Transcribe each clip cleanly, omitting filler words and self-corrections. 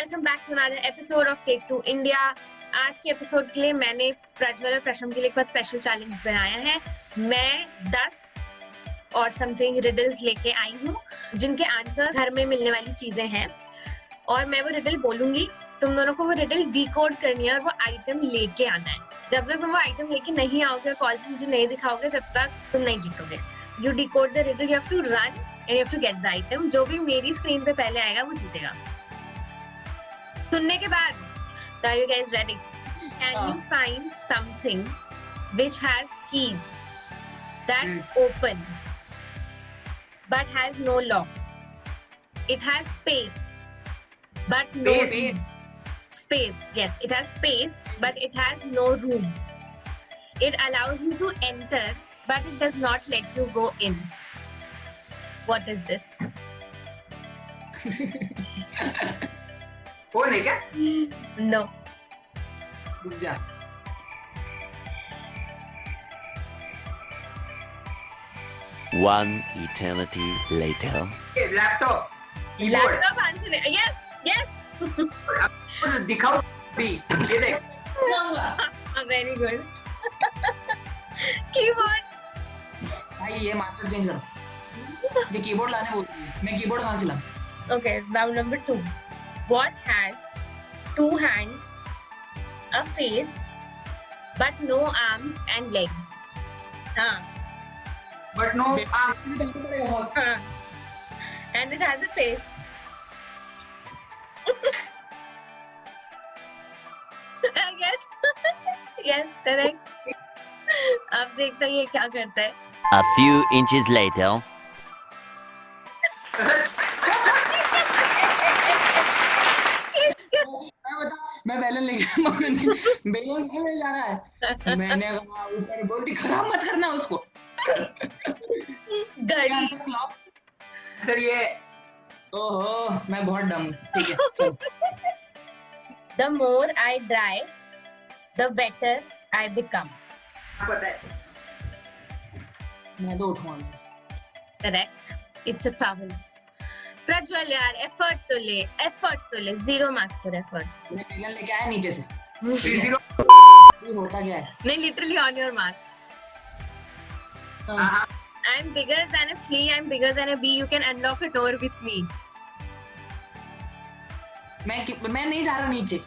Welcome back to another episode of tech to India. आज के episode के लिए मैंने प्रज्वल और प्रशम के लिए एक बहुत स्पेशल चैलेंज बनाया है। मैं 10 और समथिंग रिडल्स लेके आई हूँ जिनके आंसर घर में मिलने वाली चीजें हैं और मैं वो रिडल बोलूंगी, तुम दोनों को वो रिडल डिकोड करनी है और वो आइटम लेके आना है। जब तक तुम वो आइटम लेके नहीं आओगे और कॉल पे मुझे नहीं दिखाओगे तब तक तुम नहीं जीतोगे। You decode the riddle, you have to run and you have to get the item. जो भी मेरी स्क्रीन पे पहले आएगा वो जीतेगा। सुनने के बाद, are you guys ready? Can you find something which has keys that open but has no locks? It has space but no room. Space, yes, it has space but it has no room. It allows you to enter but it does not let you go in. What is this? Phone है क्या? No. रुक जा। One eternity later. Laptop, keyboard. Laptop answer है। Yes, yes. दिखाओ भी, ये देख। Very good. Keyboard. भाई ये मास्टर चेंज करो। ये कीबोर्ड लाने बोलती है, मैं कीबोर्ड कहाँ से लाऊं? Okay, now number 2. What has 2 hands, a face, but no arms and legs? हाँ, But no arm. हाँ. And it has a face. Yes, yes, correct. अब देखते हैं ये क्या करता है. A few inches later. मैं बैलून लेके बैलून ले जा रहा है। मैंने कहा ऊपर बोलती खराब मत करना उसको। घड़ी. सर ये ओहो मैं बहुत डम हूँ। ठीक है। The more I dry, the better I become. पता है। मैं तो उठूंगा। Correct. It's a towel. Prajwal यार, एफर्ट तो ले. 0 मार्क्स फॉर एफर्ट. मैं बैलून लेके आया नीचे से। 3-0। ये होता क्या है? नहीं, लिटरली ऑन योर मार्क्स. हाँ, I'm bigger than a flea, I'm bigger than a bee. You can unlock a door with me. मैं नहीं जा रहा नीचे।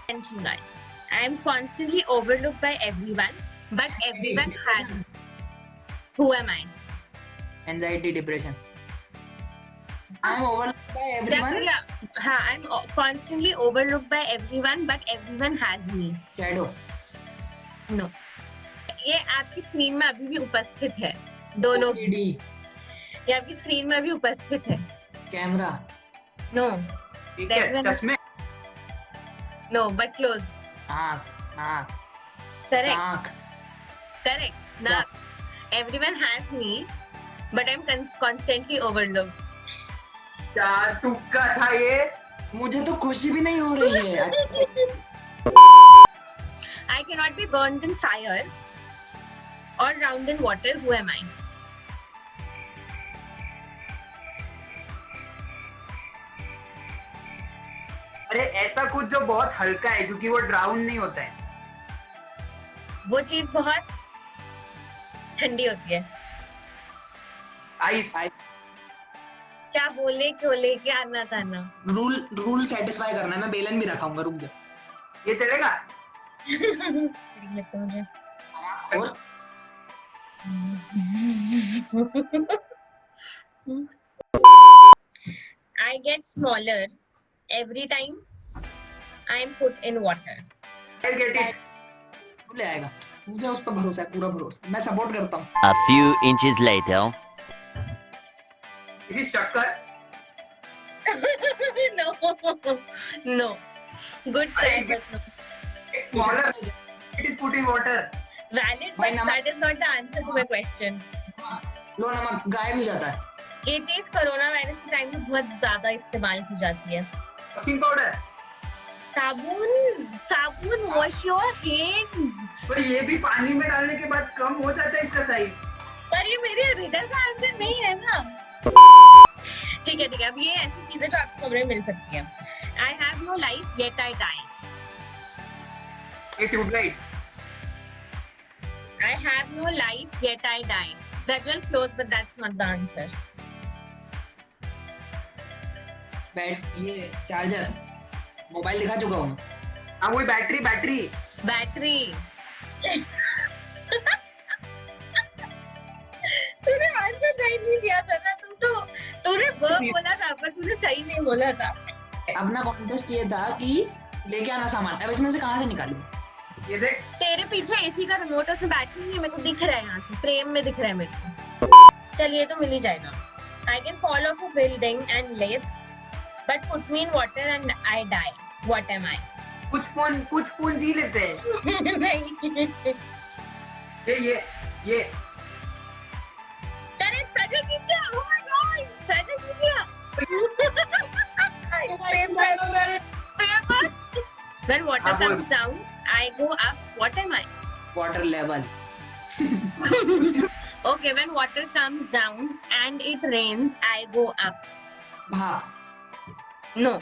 Attention guys. I am constantly overlooked by everyone, but everyone has me. Who am I? Anxiety, depression. I'm overlooked by everyone. हाँ, I'm constantly overlooked by everyone, but everyone has me. Shadow. No. ये आपकी screen में अभी भी उपस्थित है. दोनों. OCD. ये आपकी स्क्रीन में अभी उपस्थित है. कैमरा. No. ठीक है, चश्मे। No, but close. नाक. Correct. नाक. Correct. Now, everyone has me, but I'm constantly overlooked. क्या तुक्का था ये? मुझे तो खुशी भी नहीं हो रही है। I cannot be burned in fire or drowned in water. Who am I? अरे ऐसा कुछ जो बहुत हल्का है क्योंकि वो ड्राउन नहीं होता है। वो चीज बहुत ठंडी होती है. आइस। क्या बोले क्यों लेके आना था ना. रूल सेटिस्फाई करना है। मैं बेलन भी रखाऊंगा। रुक जा। ये चलेगा? लगता मुझे. और I get smaller every time I am put in water. I'll get it. ले आएगा। मुझे उस पर भरोसा है, पूरा भरोसा। मैं सपोर्ट करता हूँ। A few inches later. Is it शक्कर? No. Good try, but no. It's smaller. It is put in water. Valid, भाई but नमक. that is not the answer to my question. लो नमक गायब हो जाता है। ये चीज कोरोना वायरस के टाइम में बहुत ज्यादा इस्तेमाल की जाती है. Washing powder. साबुन वॉश योर हैंड्स. पर ये भी पानी में डालने के बाद कम हो जाता है इसका साइज. पर ये मेरे रिडल का आंसर नहीं है ना. ठीक है अब ये ऐसी चीजें जो आपको कमरे में मिल सकती है. I have no life yet I die. ये tubelight. I have no life yet I die. Prajwal close but that's not the answer. ये चार्जर, मोबाइल दिखा चुका हूँ. हाँ वही बैटरी. Battery. तूने आंसर सही नहीं दिया था ना. तूने वर्ब बोला था पर तूने सही नहीं बोला था. अपना कॉन्टेस्ट ये था कि लेके आना सामान. अब इसमें से कहाँ से निकालूं? ये देख. तेरे पीछे एसी का रिमोट, उसमें बैटरी नहीं है. मेरे को दिख रहा है यहाँ से, फ्रेम में दिख रहा है मेरे को. चलिए तो मिल ही जाएगा. I can fall off a building and live, but put me in water and I die. What am I? कुछ फोन जी लेते हैं. नहीं. ये करेक्ट. प्रज्वल जीत गया. Oh my God. प्रज्वल जीत गया. Paper. When water comes down, I go up. What am I? Water level. Okay, when water comes down and it rains, I go up. भाप. No.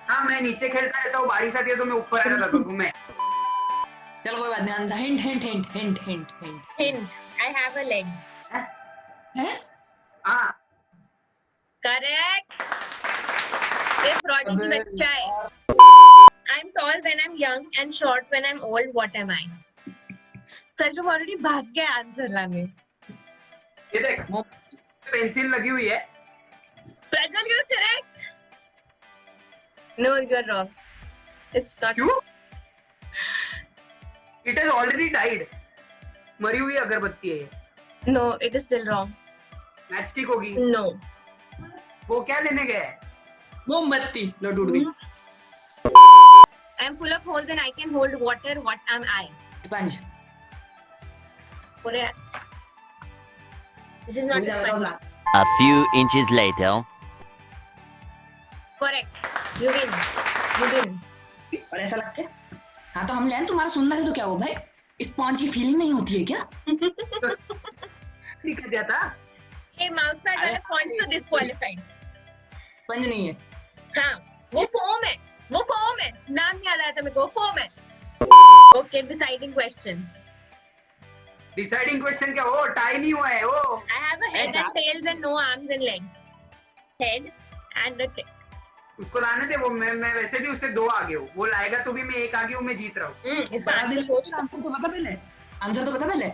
हाँ मैं नीचे खेलता रहता हूँ, बारिश आती है तो मैं ऊपर आ जाता हूँ. मैं चलो कोई बात नहीं. Answer hint. Hint. I have a leg. हैं? हाँ Correct. ये prodigy बच्चा है. I'm tall when I'm young and short when I'm old. What am I? Prajwal already भाग गया आंसर लाने. ये देख पेंसिल लगी हुई है. Prajwal, you're correct. No, you're wrong. It's not. क्यों? It has already died. मरी हुई अगरबत्ती है ये. No, it is still wrong. Matchstick होगी. No. वो क्या लेने गया है? मोमबत्ती. लो टूट गई. I'm full of holes and I can hold water. What am I? Sponge. Correct. This is not a sponge. A few inches later. Correct. You win. और ऐसा लगता है. हाँ तो हम ले आए. तुम्हारा सुंदर है तो क्या हो भाई? स्पॉन्ज की फीलिंग नहीं होती है क्या? दिखा दिया था. ये माउस पैड वाला स्पॉन्ज तो डिस्क्वालिफाइड. स्पंज नहीं है. हाँ, वो फोम है. नाम नहीं याद आया था मेरे को. फोम है. Okay, deciding question. Deciding question क्या? वो टाई नहीं हुआ है. वो I have a head and tails and no arms and legs. Head and a tail. उसको लाने दे. वो मैं वैसे भी उससे 2 आगे हूँ. वो लाएगा तो भी मैं 1 आगे हूँ. मैं जीत रहा हूँ. इसका आंसर सोच. आंसर तो बता पहले. आंसर तो बता पहले.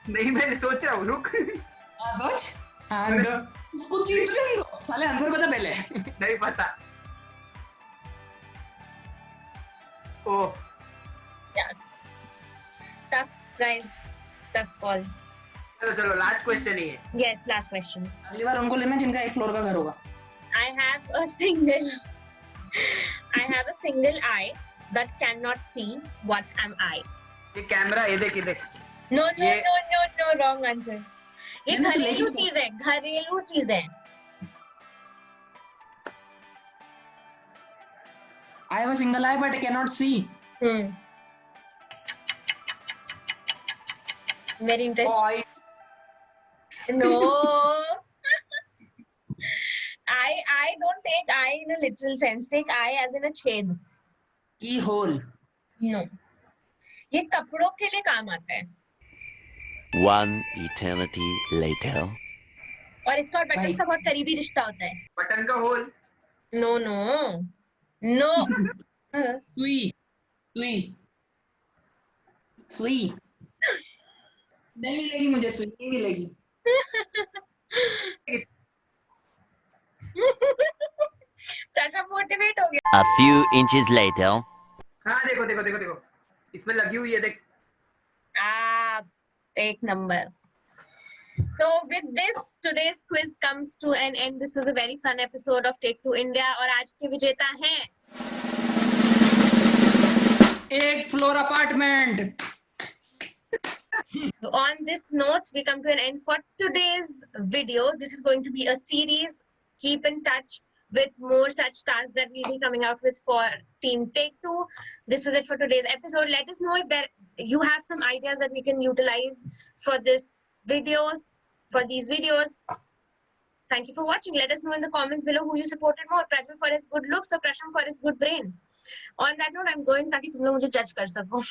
नहीं मैं सोच रहा हूँ. रुक. हाँ सोच. हाँ उसको जीत लेंगे. साले आंसर बता पहले. नहीं पता. ओह Yes. Tough guys. Tough call. चलो लास्ट क्वेश्चन ही है. Yes, last question. अगली बार उनको लेना जिनका 1 फ्लोर का घर होगा. I have a single eye but cannot see. What am I? ये कैमरा. ये देख. No, ये- wrong answer. ये मैंने तो घरेलू लेकिन- चीज है. घरेलू चीज है. I have a single eye but I cannot see. Very interesting. Boy. No. I don't take eye in a literal sense. Take eye as in a छेद. Keyhole. No. ये कपड़ों के लिए काम आता है. One eternity later. और इसका और बटन भाई। का बहुत करीबी रिश्ता होता है. बटन का होल. No. सुई. नहीं मिलेगी मुझे. सुई नहीं मिलेगी. चाचा मोटिवेट हो गया. A few inches later. हाँ देखो. इसमें लगी हुई है. देख. एक number. So with this, today's quiz comes to an end. This was a very fun episode of Take Two India. और आज के विजेता हैं 1 floor apartment. On this note, we come to an end for today's video. This is going to be a series. Keep in touch with more such stars that we'll be coming out with for Team Take Two. This was it for today's episode. Let us know if you have some ideas that we can utilize for these videos. Thank you for watching. Let us know in the comments below who you supported more, Prajwal for his good looks or Prasham for his good brain. On that note, I'm going ताकि तुम लोग मुझे जज कर सको.